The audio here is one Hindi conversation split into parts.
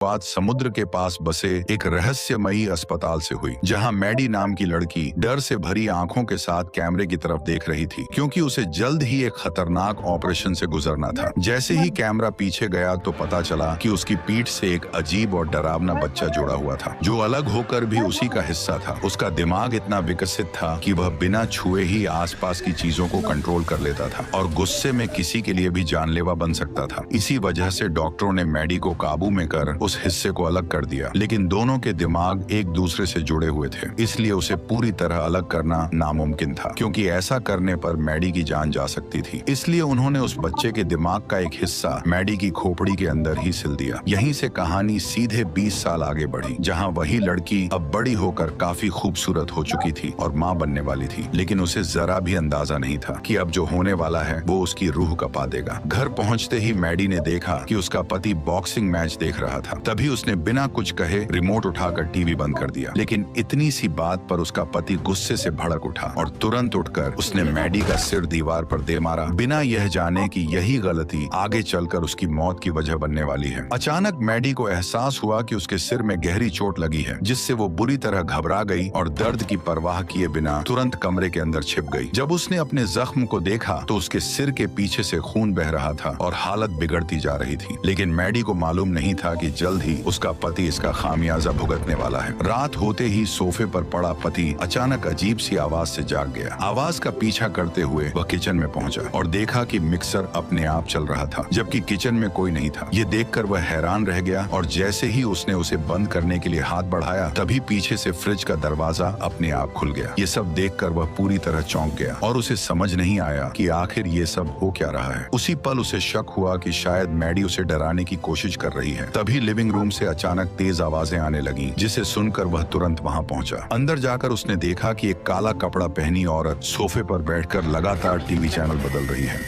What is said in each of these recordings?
बात समुद्र के पास बसे एक रहस्यमयी अस्पताल से हुई, जहां मैडी नाम की लड़की डर से भरी आंखों के साथ कैमरे की तरफ देख रही थी, क्योंकि उसे जल्द ही एक खतरनाक ऑपरेशन से गुजरना था। जैसे ही कैमरा पीछे गया तो पता चला कि उसकी पीठ से एक अजीब और डरावना बच्चा जुड़ा हुआ था, जो अलग होकर भी उसी का हिस्सा था। उसका दिमाग इतना विकसित था कि वह बिना छुए ही आसपास की चीजों को कंट्रोल कर लेता था और गुस्से में किसी के लिए भी जानलेवा बन सकता था। इसी वजह से डॉक्टरों ने मैडी को काबू में कर उस हिस्से को अलग कर दिया, लेकिन दोनों के दिमाग एक दूसरे से जुड़े हुए थे, इसलिए उसे पूरी तरह अलग करना नामुमकिन था, क्योंकि ऐसा करने पर मैडी की जान जा सकती थी। इसलिए उन्होंने उस बच्चे के दिमाग का एक हिस्सा मैडी की खोपड़ी के अंदर ही सिल दिया। यहीं से कहानी सीधे 20 साल आगे बढ़ी, जहां वही लड़की अब बड़ी होकर काफी खूबसूरत हो चुकी थी और माँ बनने वाली थी, लेकिन उसे जरा भी अंदाजा नहीं था कि अब जो होने वाला है वो उसकी रूह कपा देगा। घर पहुंचते ही मैडी ने देखा कि उसका पति बॉक्सिंग मैच देख रहा था। तभी उसने बिना कुछ कहे रिमोट उठाकर टीवी बंद कर दिया, लेकिन इतनी सी बात पर उसका पति गुस्से से भड़क उठा और तुरंत उठकर उसने मैडी का सिर दीवार पर दे मारा, बिना यह जाने कि यही गलती आगे चलकर उसकी मौत की वजह बनने वाली है। अचानक मैडी को एहसास हुआ कि उसके सिर में गहरी चोट लगी है, जिससे वो बुरी तरह घबरा गई और दर्द की परवाह किए बिना तुरंत कमरे के अंदर छिप गई। जब उसने अपने जख्म को देखा तो उसके सिर के पीछे से खून बह रहा था और हालत बिगड़ती जा रही थी, लेकिन मैडी को मालूम नहीं था कि जल्द ही उसका पति इसका खामियाजा भुगतने वाला है। रात होते ही सोफे पर पड़ा पति अचानक अजीब सी आवाज से जाग गया। आवाज का पीछा करते हुए वह किचन में पहुंचा और देखा कि मिक्सर अपने आप चल रहा था, जबकि किचन में कोई नहीं था। ये देखकर वह हैरान रह गया और जैसे ही उसने उसे बंद करने के लिए हाथ बढ़ाया, तभी पीछे से फ्रिज का दरवाजा अपने आप खुल गया। ये सब देखकर वह पूरी तरह चौंक गया और उसे समझ नहीं आया कि आखिर ये सब हो क्या रहा है। उसी पल उसे शक हुआ कि शायद मैडी उसे डराने की कोशिश कर रही है। तभी लिविंग रूम से अचानक तेज आवाजें आने लगी, जिसे सुनकर वह तुरंत वहां पहुंचा। अंदर जाकर उसने देखा कि एक काला कपड़ा पहनी औरत सोफे पर बैठकर लगातार टीवी चैनल बदल रही है।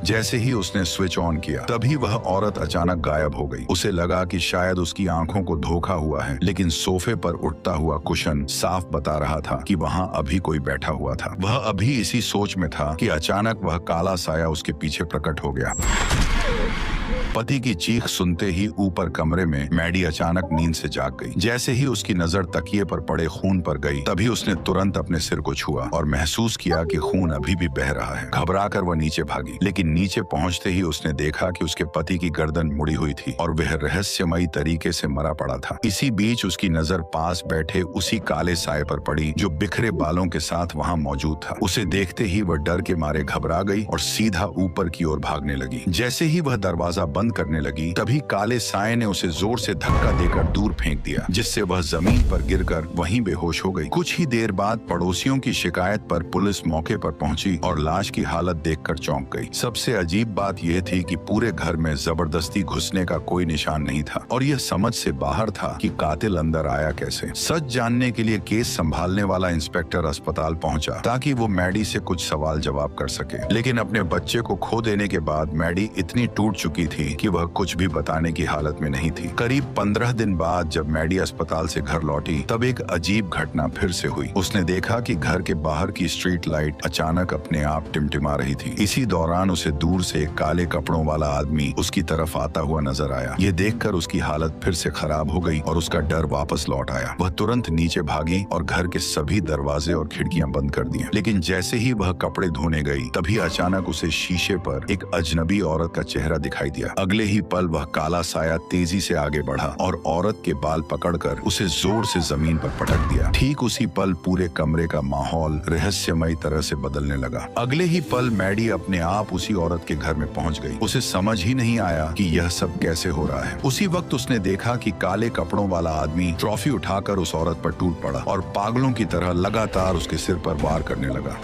जैसे ही उसने स्विच ऑन किया, तभी वह औरत अचानक गायब हो गई। उसे लगा कि शायद उसकी आंखों को धोखा हुआ है, लेकिन सोफे पर उठता हुआ कुशन साफ बता रहा था कि वहां अभी कोई बैठा हुआ था। वह अभी इसी सोच में था कि अचानक वह काला साया उसके पीछे प्रकट हो गया। पति की चीख सुनते ही ऊपर कमरे में मैडी अचानक नींद से जाग गई। जैसे ही उसकी नजर तकिए पर पड़े खून पर गई, तभी उसने तुरंत अपने सिर को छुआ और महसूस किया कि खून अभी भी बह रहा है। घबराकर वह नीचे भागी, लेकिन नीचे पहुंचते ही उसने देखा कि उसके पति की गर्दन मुड़ी हुई थी और वह रहस्यमयी तरीके से मरा पड़ा था। इसी बीच उसकी नजर पास बैठे उसी काले साए पर पड़ी, जो बिखरे बालों के साथ वहां मौजूद था। उसे देखते ही वह डर के मारे घबरा गई और सीधा ऊपर की ओर भागने लगी। जैसे ही वह दरवाजा बंद करने लगी, तभी काले साए ने उसे जोर से धक्का देकर दूर फेंक दिया, जिससे वह जमीन पर गिरकर वहीं बेहोश हो गई। कुछ ही देर बाद पड़ोसियों की शिकायत पर पुलिस मौके पर पहुंची और लाश की हालत देखकर चौंक गई। सबसे अजीब बात यह थी कि पूरे घर में जबरदस्ती घुसने का कोई निशान नहीं था और यह समझ से बाहर था कि कातिल अंदर आया कैसे। सच जानने के लिए केस संभालने वाला इंस्पेक्टर अस्पताल पहुंचा ताकि वो मैडी से कुछ सवाल जवाब कर सके, लेकिन अपने बच्चे को खो देने के बाद मैडी इतनी टूट चुकी थी कि वह कुछ भी बताने की हालत में नहीं थी। करीब 15 दिन बाद जब मैडी अस्पताल से घर लौटी, तब एक अजीब घटना फिर से हुई। उसने देखा कि घर के बाहर की स्ट्रीट लाइट अचानक अपने आप टिमटिमा रही थी। इसी दौरान उसे दूर से एक काले कपड़ों वाला आदमी उसकी तरफ आता हुआ नजर आया। ये देखकर उसकी हालत फिर से खराब हो गई और उसका डर वापस लौट आया। वह तुरंत नीचे भागी और घर के सभी दरवाजे और खिड़कियां बंद कर दी। लेकिन जैसे ही वह कपड़े धोने गई, तभी अचानक उसे शीशे पर एक अजनबी औरत का चेहरा दिखाई दिया। अगले ही पल वह काला साया तेजी से आगे बढ़ा और औरत के बाल पकड़कर उसे जोर से जमीन पर पटक दिया। ठीक उसी पल पूरे कमरे का माहौल रहस्यमयी तरह से बदलने लगा। अगले ही पल मैडी अपने आप उसी औरत के घर में पहुंच गई। उसे समझ ही नहीं आया कि यह सब कैसे हो रहा है। उसी वक्त उसने देखा कि काले कपड़ों वाला आदमी ट्रॉफी उठाकर उस औरत पर टूट पड़ा और पागलों की तरह लगातार उसके सिर पर वार करने लगा।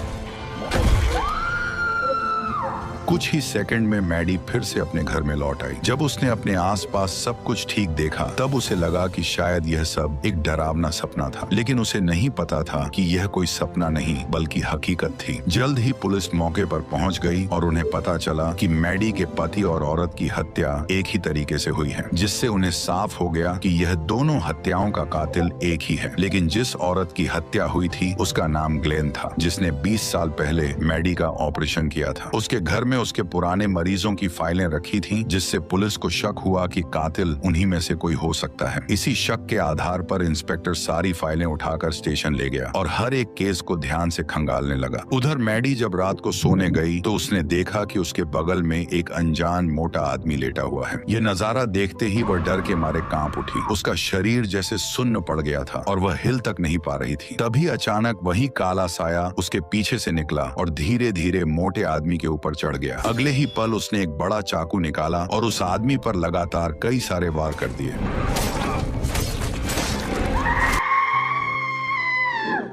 कुछ ही सेकंड में मैडी फिर से अपने घर में लौट आई। जब उसने अपने आसपास सब कुछ ठीक देखा, तब उसे लगा कि शायद यह सब एक डरावना सपना था, लेकिन उसे नहीं पता था कि यह कोई सपना नहीं बल्कि हकीकत थी। जल्द ही पुलिस मौके पर पहुंच गई और उन्हें पता चला कि मैडी के पति और औरत की हत्या एक ही तरीके से हुई है, जिससे उन्हें साफ हो गया कि यह दोनों हत्याओं का कातिल एक ही है। लेकिन जिस औरत की हत्या हुई थी उसका नाम ग्लेन था, जिसने 20 साल पहले मैडी का ऑपरेशन किया था। उसके घर में उसके पुराने मरीजों की फाइलें रखी थीं, जिससे पुलिस को शक हुआ कि कातिल उन्हीं में से कोई हो सकता है। इसी शक के आधार पर इंस्पेक्टर सारी फाइलें उठाकर स्टेशन ले गया और हर एक केस को ध्यान से खंगालने लगा। उधर मैडी जब रात को सोने गई तो उसने देखा कि उसके बगल में एक अनजान मोटा आदमी लेटा हुआ है। ये नजारा देखते ही वह डर के मारे कांप उठी। उसका शरीर जैसे सुन्न पड़ गया था और वह हिल तक नहीं पा रही थी। तभी अचानक वही काला साया उसके पीछे से निकला और धीरे धीरे मोटे आदमी के ऊपर चढ़ गया। अगले ही पल उसने एक बड़ा चाकू निकाला और उस आदमी पर लगातार कई सारे वार कर दिए।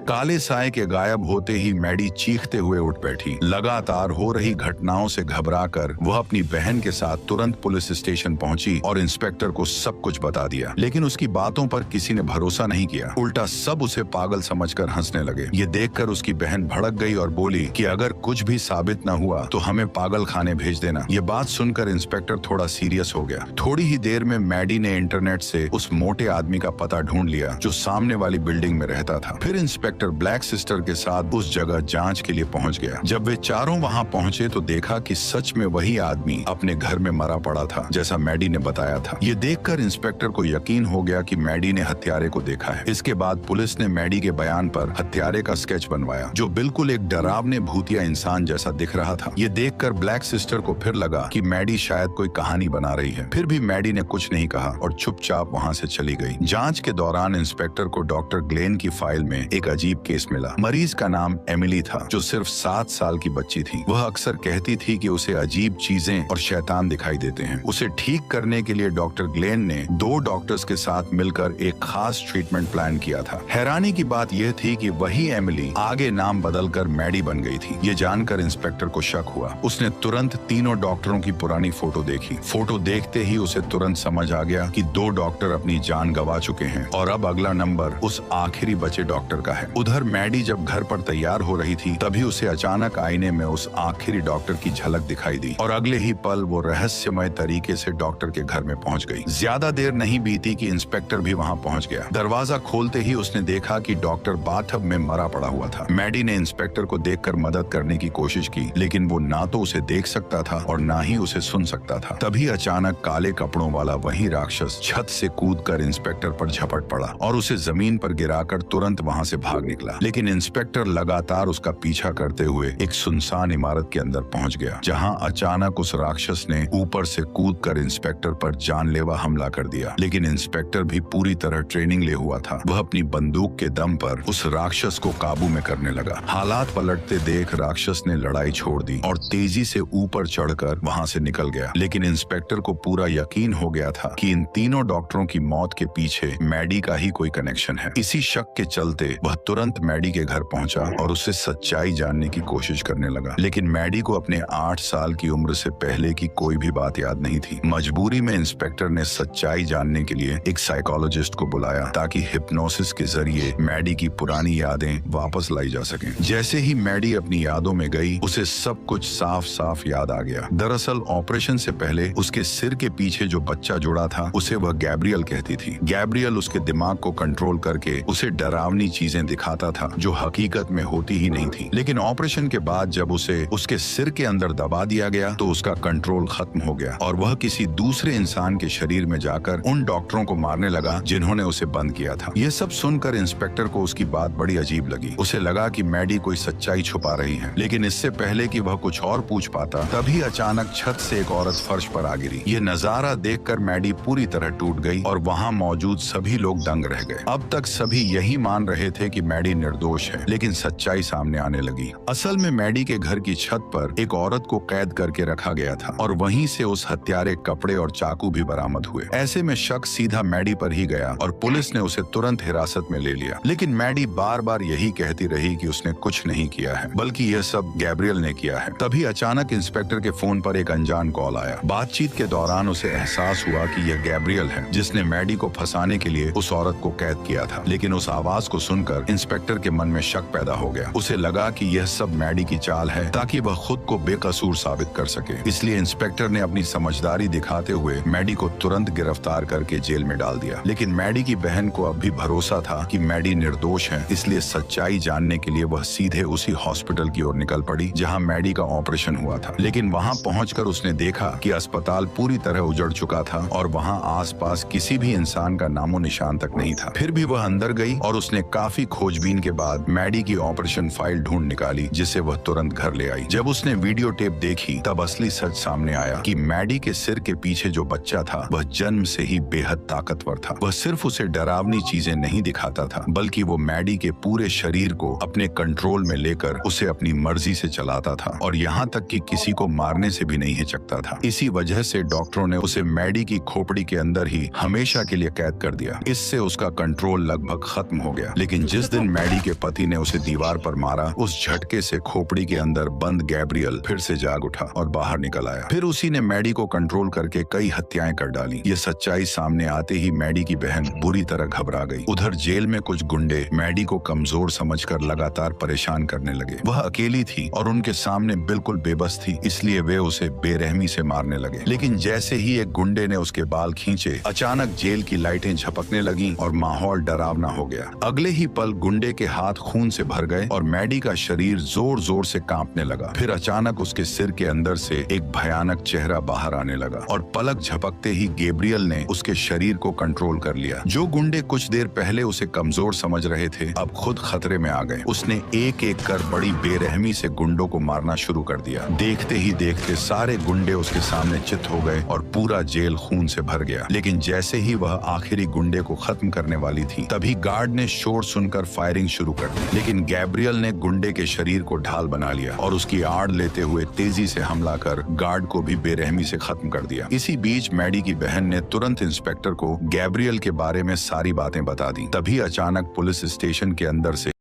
काले साए के गायब होते ही मैडी चीखते हुए उठ बैठी। लगातार हो रही घटनाओं से घबराकर वह अपनी बहन के साथ तुरंत पुलिस स्टेशन पहुंची और इंस्पेक्टर को सब कुछ बता दिया। लेकिन उसकी बातों पर किसी ने भरोसा नहीं किया। उल्टा सब उसे पागल समझकर हंसने लगे। ये देखकर उसकी बहन भड़क गई और बोली कि अगर कुछ भी साबित न हुआ तो हमें पागल खाने भेज देना। ये बात सुनकर इंस्पेक्टर थोड़ा सीरियस हो गया। थोड़ी ही देर में मैडी ने इंटरनेट से उस मोटे आदमी का पता ढूंढ लिया जो सामने वाली बिल्डिंग में रहता था। फिर इंस्पेक्टर ब्लैक सिस्टर के साथ उस जगह जांच के लिए पहुंच गया। जब वे चारों वहां पहुंचे तो देखा कि सच में वही आदमी अपने घर में मरा पड़ा था, जैसा मैडी ने बताया था। ये देखकर इंस्पेक्टर को यकीन हो गया कि मैडी ने हत्यारे को देखा है। इसके बाद पुलिस ने मैडी के बयान पर हत्यारे का स्केच बनवाया, जो बिल्कुल एक डरावने भूतिया इंसान जैसा दिख रहा था। ये देखकर ब्लैक सिस्टर को फिर लगा कि मैडी शायद कोई कहानी बना रही है। फिर भी मैडी ने कुछ नहीं कहा और चुपचाप वहां से चली गई। जांच के दौरान इंस्पेक्टर को डॉक्टर ग्लेन की फाइल में एक अजीब केस मिला। मरीज का नाम एमिली था, जो सिर्फ 7 साल की बच्ची थी। वह अक्सर कहती थी कि उसे अजीब चीजें और शैतान दिखाई देते हैं। उसे ठीक करने के लिए डॉक्टर ग्लेन ने 2 डॉक्टर्स के साथ मिलकर एक खास ट्रीटमेंट प्लान किया था। हैरानी की बात यह थी कि वही एमिली आगे नाम बदलकर मैडी बन गई थी। ये जानकर इंस्पेक्टर को शक हुआ। उसने तुरंत तीनों डॉक्टरों की पुरानी फोटो देखी। फोटो देखते ही उसे तुरंत समझ आ गया कि 2 डॉक्टर अपनी जान गंवा चुके हैं और अब अगला नंबर उस आखिरी बचे डॉक्टर का है। उधर मैडी जब घर पर तैयार हो रही थी तभी उसे अचानक आईने में उस आखिरी डॉक्टर की झलक दिखाई दी और अगले ही पल वो रहस्यमय तरीके से डॉक्टर के घर में पहुंच गई। ज्यादा देर नहीं बीती कि इंस्पेक्टर भी वहां पहुंच गया। दरवाजा खोलते ही उसने देखा कि डॉक्टर बाथटब में मरा पड़ा हुआ था। मैडी ने इंस्पेक्टर को देखकर मदद करने की कोशिश की, लेकिन वो ना तो उसे देख सकता था और ना ही उसे सुन सकता था। तभी अचानक काले कपड़ों वाला वही राक्षस छत से कूदकर इंस्पेक्टर पर झपट पड़ा और उसे जमीन पर गिराकर तुरंत वहां से भाग निकला। लेकिन इंस्पेक्टर लगातार उसका पीछा करते हुए एक सुनसान इमारत के अंदर पहुंच गया, जहां अचानक उस राक्षस ने ऊपर से कूदकर इंस्पेक्टर पर जानलेवा हमला कर दिया। लेकिन इंस्पेक्टर भी पूरी तरह ट्रेनिंग ले हुआ था। वह अपनी बंदूक के दम पर उस राक्षस को काबू में करने लगा। हालात पलटते देख राक्षस ने लड़ाई छोड़ दी और तेजी से ऊपर चढ़कर वहां से निकल गया। लेकिन इंस्पेक्टर को पूरा यकीन हो गया था कि इन तीनों डॉक्टरों की मौत के पीछे मैडी का ही कोई कनेक्शन है। इसी शक के चलते वह तुरंत मैडी के घर पहुंचा और उससे सच्चाई जानने की कोशिश करने लगा। लेकिन मैडी को अपने 8 साल की उम्र से पहले की कोई भी बात याद नहीं थी। मजबूरी में इंस्पेक्टर ने सच्चाई जानने के लिए एक साइकोलॉजिस्ट को बुलाया ताकि हिप्नोसिस के जरिए मैडी की पुरानी यादें वापस लाई जा सकें। जैसे ही मैडी अपनी यादों में गई, उसे सब कुछ साफ साफ याद आ गया। दरअसल ऑपरेशन से पहले उसके सिर के पीछे जो बच्चा जुड़ा था उसे वह गैब्रियल कहती थी। गैब्रियल उसके दिमाग को कंट्रोल करके उसे डरावनी चीजें दिखाता था जो हकीकत में होती ही नहीं थी। लेकिन ऑपरेशन के बाद जब उसे उसके सिर के अंदर दबा दिया गया तो उसका कंट्रोल खत्म हो गया और वह किसी दूसरे इंसान के शरीर में जाकर उन डॉक्टरों को मारने लगा जिन्होंने उसे बंद किया था। ये सब सुनकर इंस्पेक्टर को उसकी बात बड़ी अजीब लगी। उसे लगा कि मैडी कोई सच्चाई छुपा रही है। लेकिन इससे पहले कि वह कुछ और पूछ पाता, तभी अचानक छत से एक औरत फर्श पर आ गिरी। ये नजारा देखकर मैडी पूरी तरह टूट गई और वहाँ मौजूद सभी लोग दंग रह गए। अब तक सभी यही मान रहे थे कि मैडी निर्दोष है, लेकिन सच्चाई सामने आने लगी। असल में मैडी के घर की छत पर एक औरत को कैद करके रखा गया था और वहीं से उस हत्यारे कपड़े और चाकू भी बरामद हुए। ऐसे में शक सीधा मैडी पर ही गया और पुलिस ने उसे तुरंत हिरासत में ले लिया। लेकिन मैडी बार बार यही कहती रही कि उसने कुछ नहीं किया है, बल्कि यह सब गैब्रियल ने किया है। तभी अचानक इंस्पेक्टर के फोन पर एक अनजान कॉल आया। बातचीत के दौरान उसे एहसास हुआ कि यह गैब्रियल है जिसने मैडी को फंसाने के लिए उस औरत को कैद किया था। लेकिन उस आवाज को सुनकर इंस्पेक्टर के मन में शक पैदा हो गया। उसे लगा कि यह सब मैडी की चाल है ताकि वह खुद को बेकसूर साबित कर सके। इसलिए इंस्पेक्टर ने अपनी समझदारी दिखाते हुए मैडी को तुरंत गिरफ्तार करके जेल में डाल दिया। लेकिन मैडी की बहन को अब भी भरोसा था कि मैडी निर्दोष है, इसलिए सच्चाई जानने के लिए वह सीधे उसी हॉस्पिटल की ओर निकल पड़ी जहां मैडी का ऑपरेशन हुआ था। लेकिन वहां पहुंचकर उसने देखा कि अस्पताल पूरी तरह उजड़ चुका था और वहां आसपास किसी भी इंसान का नामो निशान तक नहीं था। फिर भी वह अंदर गई और उसने काफी खोजबीन के बाद मैडी की ऑपरेशन फाइल ढूंढ निकाली, जिसे वह तुरंत घर ले आई। जब उसने वीडियो टेप देखी तब असली सच सामने आया कि मैडी के सिर के पीछे जो बच्चा था वह जन्म से ही बेहद ताकतवर था। वह सिर्फ उसे डरावनी चीजें नहीं दिखाता था, बल्कि वो मैडी के पूरे शरीर को अपने कंट्रोल में लेकर उसे अपनी मर्जी से चलाता था और यहाँ तक कि किसी को मारने से भी नहीं हिचकता था। इसी वजह से डॉक्टरों ने उसे मैडी की खोपड़ी के अंदर ही हमेशा के लिए कैद कर दिया। इससे उसका कंट्रोल लगभग खत्म हो गया। लेकिन जिस दिन मैडी के पति ने उसे दीवार पर मारा, उस झटके से खोपड़ी के अंदर बंद गैब्रियल फिर से जाग उठा और बाहर निकल आया। फिर उसी ने मैडी को कंट्रोल करके कई हत्याएं कर डाली। ये सच्चाई सामने आते ही मैडी की बहन बुरी तरह घबरा गई। उधर जेल में कुछ गुंडे मैडी को कमजोर समझकर लगातार परेशान करने लगे। वह अकेली थी और उनके सामने बिल्कुल बेबस थी, इसलिए वे उसे बेरहमी से मारने लगे। लेकिन जैसे ही एक गुंडे ने उसके बाल खींचे, अचानक जेल की लाइटें झपकने लगीं और माहौल डरावना हो गया। अगले ही पल गुंडे के हाथ खून से भर गए और मैडी का शरीर जोर जोर से कांपने लगा। फिर अचानक उसके सिर के अंदर से एक भयानक चेहरा बाहर आने लगा और पलक झपकते ही गैब्रियल ने उसके शरीर को कंट्रोल कर लिया। जो गुंडे कुछ देर पहले उसे कमजोर समझ रहे थे, अब खुद खतरे में आ गए। उसने एक एक कर बड़ी बेरहमी से गुंडों को मारना शुरू कर दिया। देखते ही देखते सारे गुंडे उसके सामने चित हो गए और पूरा जेल खून से भर गया। लेकिन जैसे ही वह आखिरी गुंडे को खत्म करने वाली थी, तभी गार्ड ने शोर सुनकर फायरिंग शुरू कर दी। लेकिन गैब्रियल ने गुंडे के शरीर को ढाल बना लिया और उसकी आड़ लेते हुए तेजी से हमला कर गार्ड को भी बेरहमी से खत्म कर दिया। इसी बीच मैडी की बहन ने तुरंत इंस्पेक्टर को गैब्रियल के बारे में सारी बातें बता दी। तभी अचानक पुलिस स्टेशन के अंदर से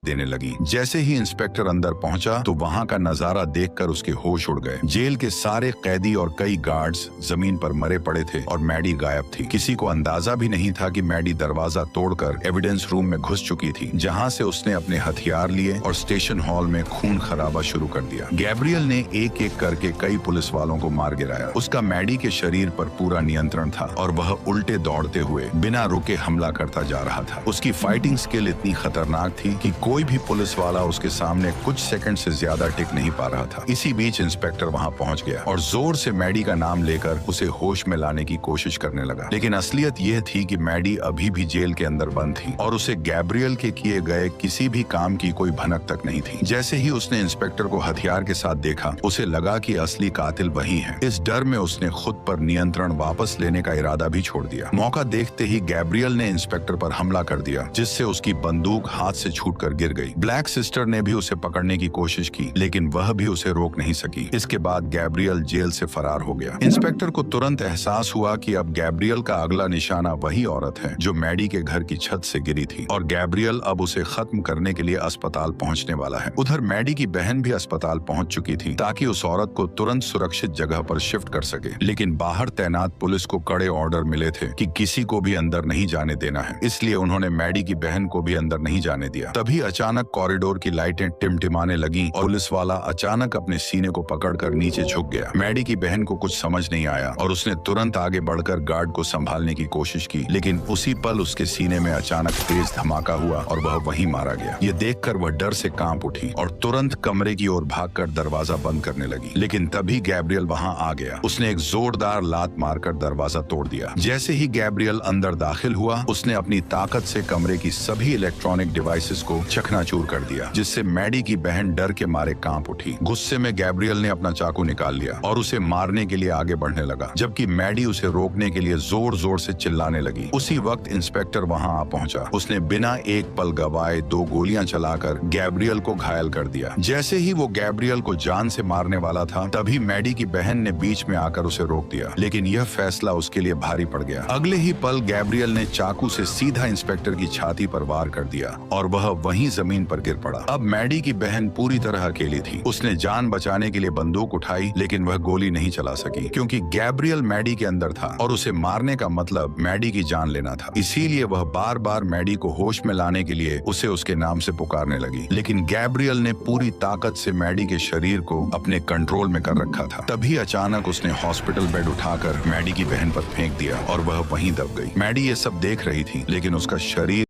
देने लगी। जैसे ही इंस्पेक्टर अंदर पहुंचा तो वहां का नजारा देखकर उसके होश उड़ गए। जेल के सारे कैदी और कई गार्ड्स जमीन पर मरे पड़े थे और मैडी गायब थी। किसी को अंदाजा भी नहीं था कि मैडी दरवाजा तोड़कर एविडेंस रूम में घुस चुकी थी, जहां से उसने अपने हथियार लिए और स्टेशन हॉल में खून खराबा शुरू कर दिया। गैब्रियल ने एक एक करके कई पुलिस वालों को मार गिराया। उसका मैडी के शरीर पर पूरा नियंत्रण था और वह उल्टे दौड़ते हुए बिना रुके हमला करता जा रहा था। उसकी फाइटिंग स्किल इतनी खतरनाक थी कि कोई भी पुलिस वाला उसके सामने कुछ सेकंड से ज्यादा टिक नहीं पा रहा था। इसी बीच इंस्पेक्टर वहां पहुंच गया और जोर से मैडी का नाम लेकर उसे होश में लाने की कोशिश करने लगा। लेकिन असलियत यह थी कि मैडी अभी भी जेल के अंदर बंद थी और उसे गैब्रियल के किए गए किसी भी काम की कोई भनक तक नहीं थी। जैसे ही उसने इंस्पेक्टर को हथियार के साथ देखा, उसे लगा कि असली कातिल वही है। इस डर में उसने खुद पर नियंत्रण वापस लेने का इरादा भी छोड़ दिया। मौका देखते ही गैब्रियल ने इंस्पेक्टर पर हमला कर दिया, जिससे उसकी बंदूक हाथ से छूटकर गिर गई। ब्लैक सिस्टर ने भी उसे पकड़ने की कोशिश की, लेकिन वह भी उसे रोक नहीं सकी। इसके बाद गैब्रियल जेल से फरार हो गया। इंस्पेक्टर को तुरंत एहसास हुआ कि अब गैब्रियल का अगला निशाना वही औरत है जो मैडी के घर की छत से गिरी थी और गैब्रियल अब उसे खत्म करने के लिए अस्पताल पहुंचने वाला है। उधर मैडी की बहन भी अस्पताल पहुंच चुकी थी ताकि उस औरत को तुरंत सुरक्षित जगह पर शिफ्ट कर सके। लेकिन बाहर तैनात पुलिस को कड़े ऑर्डर मिले थे कि किसी को भी अंदर नहीं जाने देना है, इसलिए उन्होंने मैडी की बहन को भी अंदर नहीं जाने दिया। तभी अचानक कॉरिडोर की लाइटें टिमटिमाने लगीं और पुलिस वाला अचानक अपने सीने को पकड़कर नीचे झुक गया। मैडी की बहन को कुछ समझ नहीं आया और उसने तुरंत आगे बढ़कर गार्ड को संभालने की कोशिश की, लेकिन उसी पल उसके सीने में अचानक तेज धमाका हुआ और वह वहीं मारा गया। ये देखकर वह डर से कांप उठी और तुरंत कमरे की ओर भागकर दरवाजा बंद करने लगी। लेकिन तभी गैब्रियल वहां आ गया। उसने एक जोरदार लात मारकर दरवाजा तोड़ दिया। जैसे ही गैब्रियल अंदर दाखिल हुआ, उसने अपनी ताकत से कमरे की सभी इलेक्ट्रॉनिक डिवाइसेस को चकनाचूर कर दिया, जिससे मैडी की बहन डर के मारे कांप उठी। गुस्से में गैब्रियल ने अपना चाकू निकाल लिया और उसे मारने के लिए आगे बढ़ने लगा, जबकि मैडी उसे रोकने के लिए जोर जोर से चिल्लाने लगी। उसी वक्त इंस्पेक्टर वहां आ पहुंचा। उसने बिना एक पल गवाए 2 गोलियां चलाकर गैब्रियल को घायल कर दिया। जैसे ही वो गैब्रियल को जान से मारने वाला था, तभी मैडी की बहन ने बीच में आकर उसे रोक दिया, लेकिन यह फैसला उसके लिए भारी पड़ गया। अगले ही पल गैब्रियल ने चाकू से सीधा इंस्पेक्टर की छाती पर वार कर दिया और वह वहीं जमीन पर गिर पड़ा। अब मैडी की बहन पूरी तरह अकेली थी। उसने जान बचाने के लिए बंदूक उठाई, लेकिन वह गोली नहीं चला सकी क्योंकि गैब्रियल मैडी के अंदर था और उसे मारने का मतलब मैडी की जान लेना था। इसीलिए वह बार बार मैडी को होश में लाने के लिए उसे उसके नाम से पुकारने लगी, लेकिन गैब्रियल ने पूरी ताकत से मैडी के शरीर को अपने कंट्रोल में कर रखा था। तभी अचानक उसने हॉस्पिटल बेड उठाकर मैडी की बहन पर फेंक दिया और वह वहीं दब गई। मैडी ये सब देख रही थी, लेकिन उसका शरीर